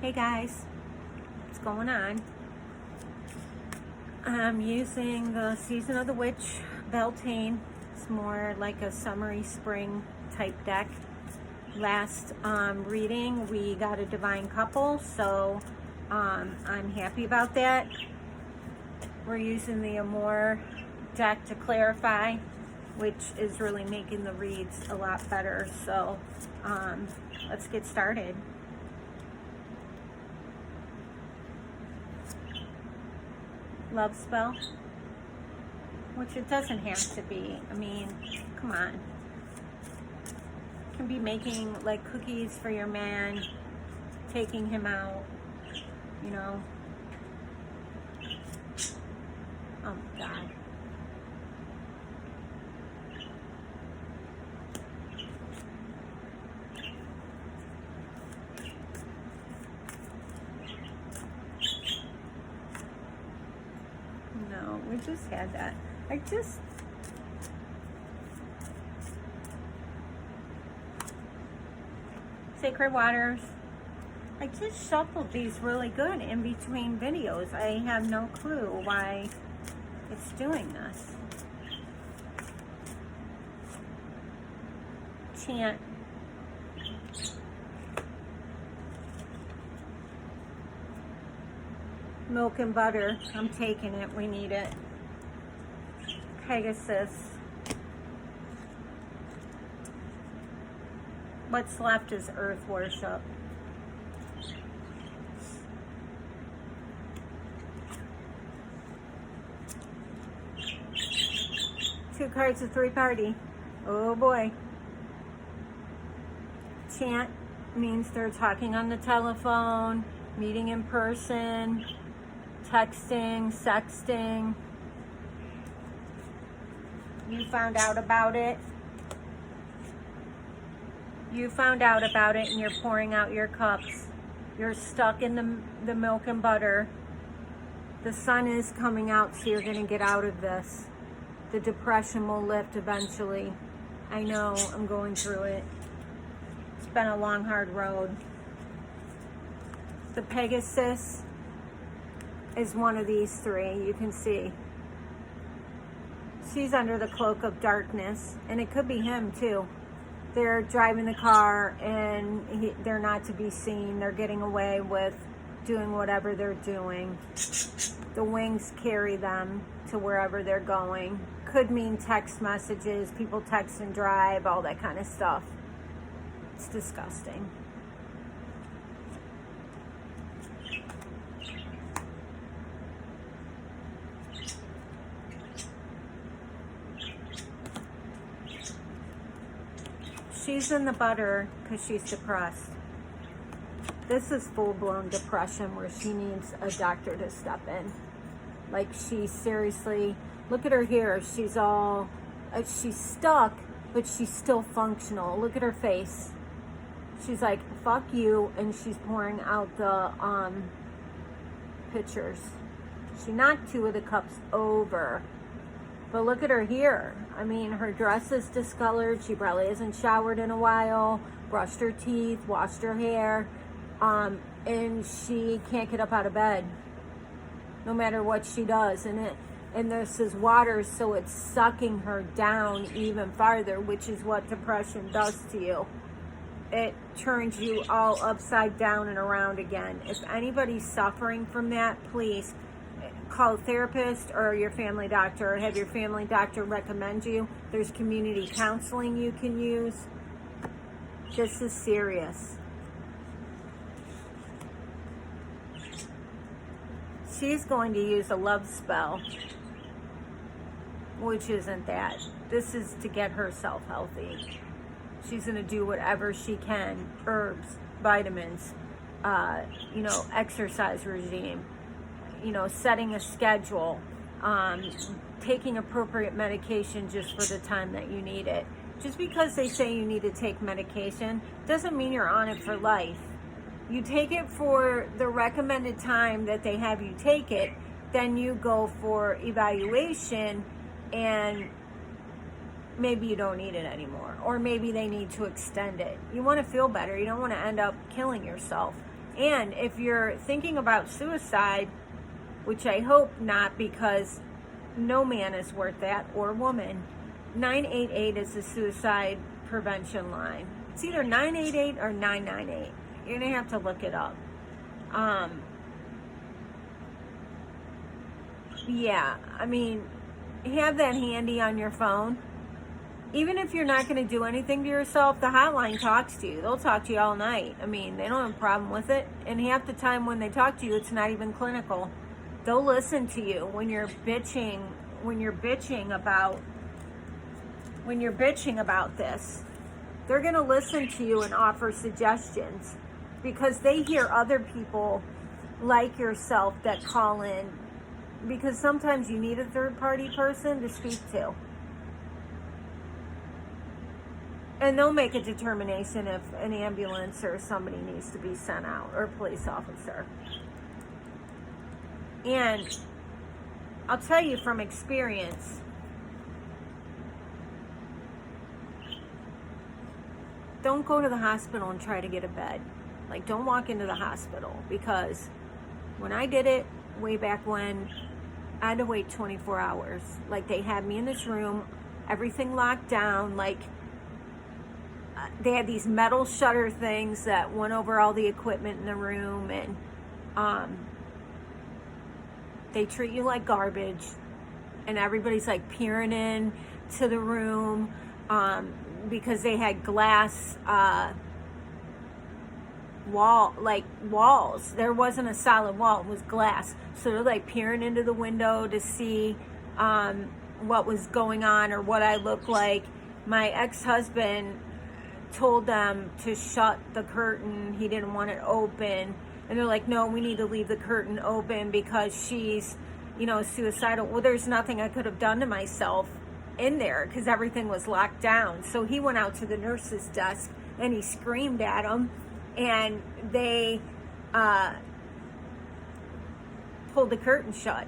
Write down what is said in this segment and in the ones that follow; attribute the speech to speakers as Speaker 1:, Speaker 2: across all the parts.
Speaker 1: Hey guys, what's going on? I'm using the Season of the Witch Beltane. It's more like a summery spring type deck. Last reading, we got a divine couple, so I'm happy about that. We're using the Amor deck to clarify, which is really making the reads a lot better. So let's get started. Love spell, which it doesn't have to be. I mean, come on. You can be making like cookies for your man, taking him out, you know. Oh my God. No, we just had that. Sacred Waters. I just shuffled these really good in between videos. I have no clue why it's doing this. Chant. Milk and butter. I'm taking it. We need it. Pegasus. What's left is earth worship. Two cards of 3-party. Oh boy. Chant means they're talking on the telephone, meeting in person, texting, sexting. You found out about it. You found out about it and you're pouring out your cups. You're stuck in the milk and butter. The sun is coming out, so you're going to get out of this. The depression will lift eventually. I know, I'm going through it. It's been a long, hard road. The Pegasus is one of these three, you can see. She's under the cloak of darkness, and it could be him too. They're driving the car and they're not to be seen. They're getting away with doing whatever they're doing. The wings carry them to wherever they're going. Could mean text messages, people text and drive, all that kind of stuff. It's disgusting. She's in the butter because she's depressed. This is full-blown depression where she needs a doctor to step in. Like, she seriously, look at her here. She's all, she's stuck, but she's still functional. Look at her face. She's like, fuck you, and she's pouring out the pictures. She knocked 2 of the cups over. But look at her here. I mean, her dress is discolored. She probably hasn't showered in a while, brushed her teeth, washed her hair, and she can't get up out of bed, no matter what she does. And this is water, so it's sucking her down even farther, which is what depression does to you. It turns you all upside down and around again. If anybody's suffering from that, please call a therapist or your family doctor, or have your family doctor recommend you. There's community counseling you can use. This is serious. She's going to use a love spell, which isn't that. This is to get herself healthy. She's going to do whatever she can. Herbs, vitamins, exercise regime. Setting a schedule, taking appropriate medication just for the time that you need it. Just because they say you need to take medication doesn't mean you're on it for life. You take it for the recommended time that they have you take it, then you go for evaluation and maybe you don't need it anymore, or maybe they need to extend it. You want to feel better. You don't want to end up killing yourself. And if you're thinking about suicide, which I hope not, because no man is worth that, or woman, 988 is the suicide prevention line. It's either 988 or 998. You're going to have to look it up. Yeah, I mean, have that handy on your phone. Even if you're not going to do anything to yourself, the hotline talks to you. They'll talk to you all night. I mean, they don't have a problem with it. And half the time when they talk to you, it's not even clinical. They'll listen to you when you're bitching about this. They're going to listen to you and offer suggestions, because they hear other people like yourself that call in, because sometimes you need a third-party person to speak to. And they'll make a determination if an ambulance or somebody needs to be sent out, or a police officer. And I'll tell you from experience, don't go to the hospital and try to get a bed. Like, don't walk into the hospital, because when I did it way back when, I had to wait 24 hours. Like, they had me in this room, everything locked down. Like, they had these metal shutter things that went over all the equipment in the room, and they treat you like garbage, and everybody's like peering in to the room, because they had glass walls. There wasn't a solid wall, it was glass. So they're like peering into the window to see what was going on or what I looked like. My ex-husband told them to shut the curtain. He didn't want it open. And they're like, no, we need to leave the curtain open because she's, suicidal. Well, there's nothing I could have done to myself in there because everything was locked down. So he went out to the nurse's desk and he screamed at them, and they pulled the curtain shut.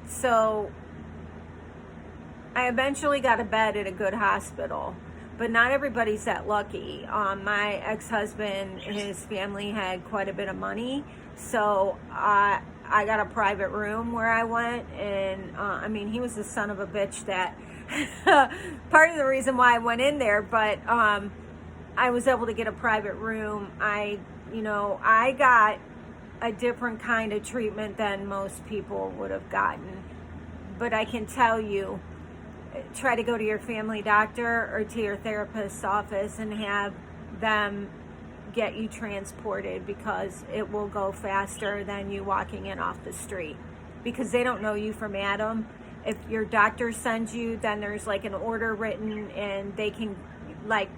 Speaker 1: So I eventually got a bed at a good hospital, but not everybody's that lucky. My ex-husband, his family had quite a bit of money, so I got a private room where I went, and he was the son of a bitch that part of the reason why I went in there, but I was able to get a private room. I got a different kind of treatment than most people would have gotten, but I can tell you, try to go to your family doctor or to your therapist's office and have them get you transported, because it will go faster than you walking in off the street, because they don't know you from Adam. If your doctor sends you, then there's like an order written, and they can,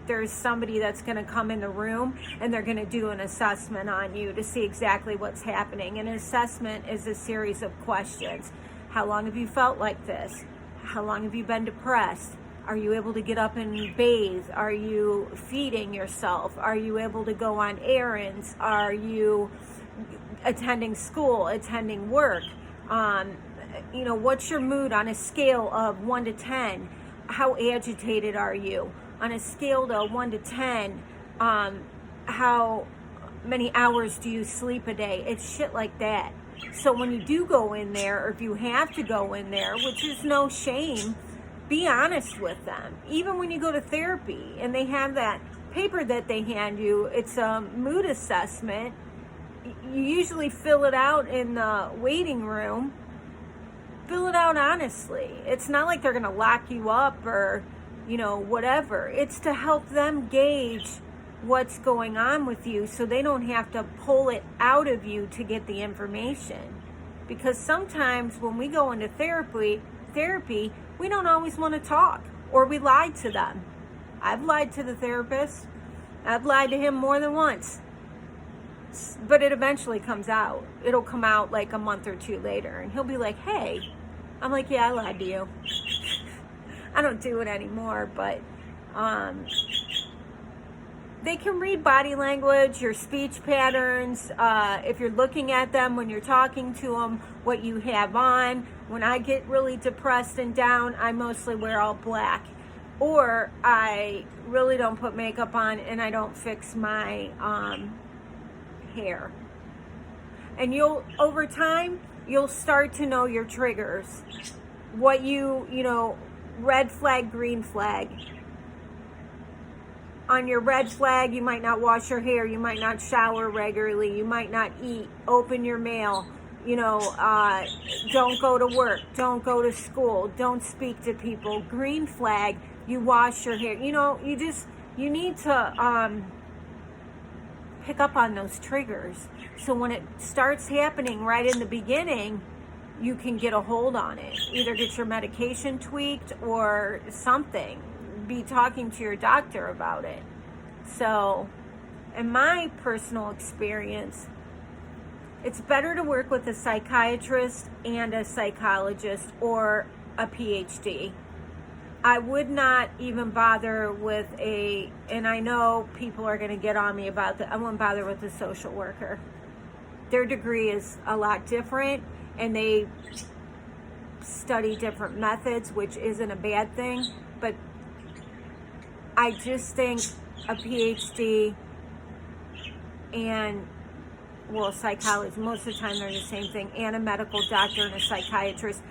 Speaker 1: there's somebody that's going to come in the room and they're going to do an assessment on you to see exactly what's happening. An assessment is a series of questions. How long have you felt like this? How long have you been depressed? Are you able to get up and bathe? Are you feeding yourself? Are you able to go on errands? Are you attending school, attending work? What's your mood on a scale of 1 to 10? How agitated are you? On a scale to 1 to 10, how many hours do you sleep a day? It's shit like that. So when you do go in there, or if you have to go in there, which is no shame, be honest with them. Even when you go to therapy and they have that paper that they hand you, it's a mood assessment. You usually fill it out in the waiting room. Fill it out honestly. It's not like they're going to lock you up or, whatever. It's to help them gauge what's going on with you, so they don't have to pull it out of you to get the information. Because sometimes when we go into therapy, we don't always want to talk, or we lied to them. I've lied to the therapist. I've lied to him more than once. But it eventually comes out. It'll come out like a month or two later, and he'll be like, hey. I'm like, yeah, I lied to you. I don't do it anymore, but they can read body language, your speech patterns, if you're looking at them when you're talking to them, what you have on. When I get really depressed and down, I mostly wear all black. or I really don't put makeup on and I don't fix my hair. And over time, you'll start to know your triggers. What red flag, green flag. On your red flag, you might not wash your hair, you might not shower regularly, you might not eat, open your mail, don't go to work, don't go to school, don't speak to people. Green flag, you wash your hair. You need to pick up on those triggers. So when it starts happening right in the beginning, you can get a hold on it. Either get your medication tweaked or something. Be talking to your doctor about it. So, in my personal experience, it's better to work with a psychiatrist and a psychologist or a PhD. I would not even bother with and I know people are going to get on me about that, I wouldn't bother with a social worker. Their degree is a lot different, and they study different methods, which isn't a bad thing, but I just think a PhD and, psychology, most of the time they're the same thing, and a medical doctor and a psychiatrist,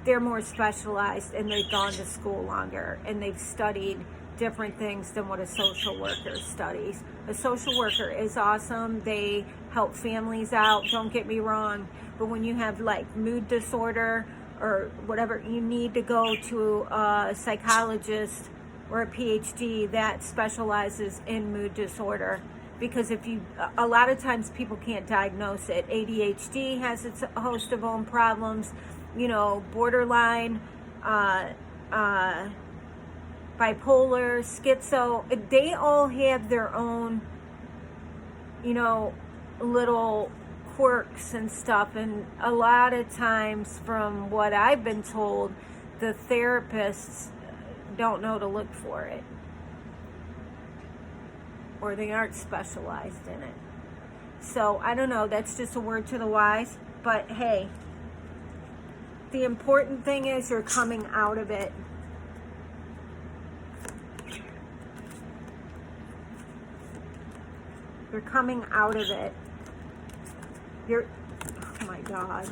Speaker 1: they're more specialized and they've gone to school longer and they've studied different things than what a social worker studies. A social worker is awesome. They help families out, don't get me wrong, but when you have like mood disorder or whatever, you need to go to a psychologist or a PhD that specializes in mood disorder, because a lot of times people can't diagnose it. ADHD has its host of own problems, borderline, bipolar, schizo, they all have their own, little quirks and stuff. And a lot of times, from what I've been told, the therapists don't know to look for it, or they aren't specialized in it. So I don't know, that's just a word to the wise. But hey, the important thing is you're coming out of it. You're coming out of it. Oh my God,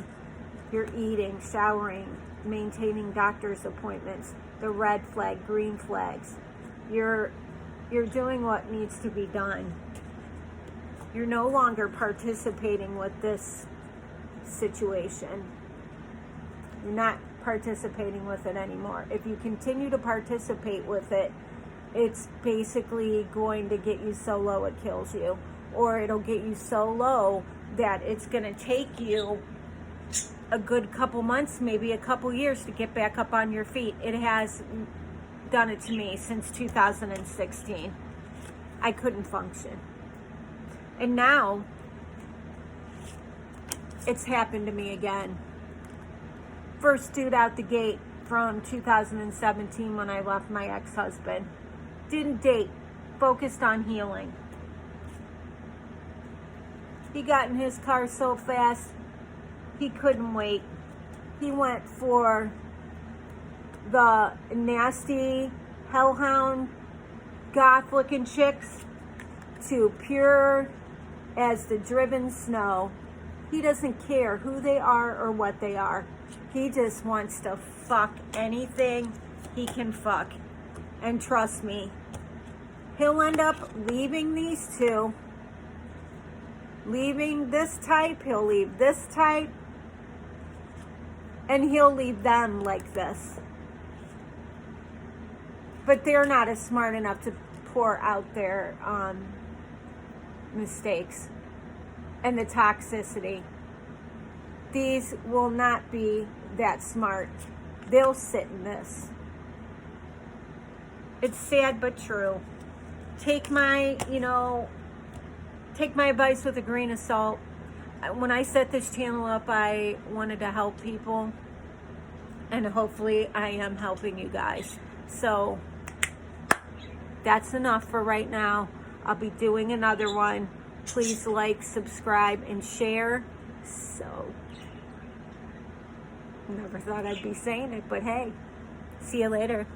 Speaker 1: you're eating, showering, maintaining doctor's appointments, the red flag, green flags. You're doing what needs to be done. You're no longer participating with this situation. You're not participating with it anymore. If you continue to participate with it, it's basically going to get you so low it kills you. Or it'll get you so low that it's going to take you a good couple months, maybe a couple years to get back up on your feet. It has done it to me since 2016. I couldn't function. And now it's happened to me again. First dude out the gate from 2017 when I left my ex-husband. Didn't date, focused on healing. He got in his car so fast, he couldn't wait. He went for the nasty, hellhound, goth-looking chicks to pure as the driven snow. He doesn't care who they are or what they are. He just wants to fuck anything he can fuck. And trust me, he'll end up leaving these two. Leaving this type, he'll leave this type. And he'll leave them like this. But they're not as smart enough to pour out their mistakes and the toxicity. These will not be that smart. They'll sit in this. It's sad but true. Take my advice with a grain of salt. When I set this channel up, I wanted to help people, and hopefully I am helping you guys. So that's enough for right now. I'll be doing another one. Please like, subscribe, and share. So, never thought I'd be saying it, but hey, see you later.